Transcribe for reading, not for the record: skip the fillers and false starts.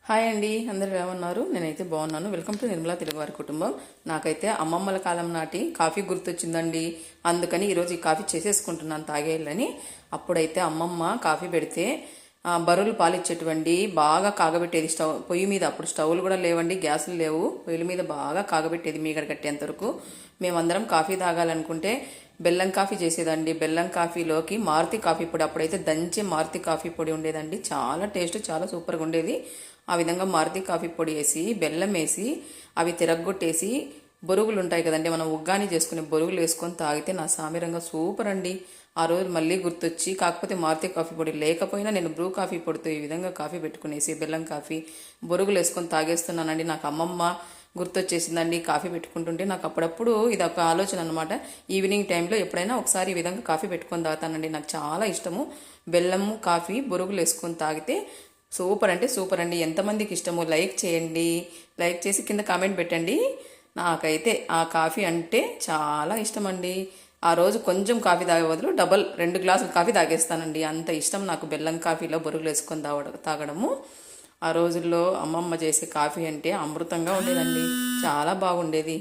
Hi అండి, అందరూ ఎలా ఉన్నారు? నేనైతే బాగున్నాను. వెల్కమ్ టు నిర్మలా తెలుగువారి కుటుంబం. నాకైతే అమ్మమ్మల కాలం నాటి కాఫీ గుర్తొచ్చిందండి. అందుకని ఈరోజు ఈ కాఫీ చేసేసుకుంటున్నాను తాగేయాలని. అప్పుడైతే అమ్మమ్మ కాఫీ పెడితే బరువులు పాలిచ్చేటువంటి బాగా కాగబెట్టేది స్టవ్ పొయ్యి మీద. అప్పుడు స్టవ్లు కూడా లేవండి, గ్యాసులు లేవు. పొయ్యిల మీద బాగా కాగబెట్టేది మీగడ కట్టేంత వరకు. మేమందరం కాఫీ తాగాలనుకుంటే బెల్లం కాఫీ చేసేదండి. బెల్లం కాఫీలోకి మారుతి కాఫీ పొడి, అప్పుడైతే దంచే మారుతి కాఫీ పొడి ఉండేదండి. చాలా టేస్ట్, చాలా సూపర్గా ఉండేది. ఆ విధంగా మారుతి కాఫీ పొడి వేసి బెల్లం వేసి అవి తిరగొట్టేసి బొరుగులు ఉంటాయి కదండి, మనం ఉగ్గాని చేసుకునే బొరుగులు వేసుకొని తాగితే నా సామిరంగా సూపర్ అండి. ఆ రోజు మళ్ళీ గుర్తొచ్చి, కాకపోతే మారుతి కాఫీ పొడి లేకపోయినా నేను బ్రూ కాఫీ పొడితో ఈ విధంగా కాఫీ పెట్టుకునేసి బెల్లం కాఫీ బొరుగులు వేసుకొని తాగేస్తున్నానండి. నాకు అమ్మమ్మ గుర్తొచ్చేసిందండి. కాఫీ పెట్టుకుంటుంటే నాకు అప్పుడప్పుడు ఇది ఒక ఆలోచన అనమాట. ఈవినింగ్ టైంలో ఎప్పుడైనా ఒకసారి ఈ విధంగా కాఫీ పెట్టుకొని తాగుతానండి. నాకు చాలా ఇష్టము. బెల్లము కాఫీ బొరుగులు వేసుకొని తాగితే సూపర్ అంటే సూపర్ అండి. ఎంతమందికి ఇష్టమో లైక్ చేయండి. లైక్ చేసి కింద కామెంట్ పెట్టండి. నాకైతే ఆ కాఫీ అంటే చాలా ఇష్టం అండి. ఆ రోజు కొంచెం కాఫీ తాగే బదులు డబల్ 2 గ్లాసులు కాఫీ తాగేస్తానండి. అంత ఇష్టం నాకు బెల్లం కాఫీలో బొరుగులు వేసుకొని తాగడము. ఆ రోజుల్లో అమ్మమ్మ చేసే కాఫీ అంటే అమృతంగా ఉండేదండి. చాలా బాగుండేది.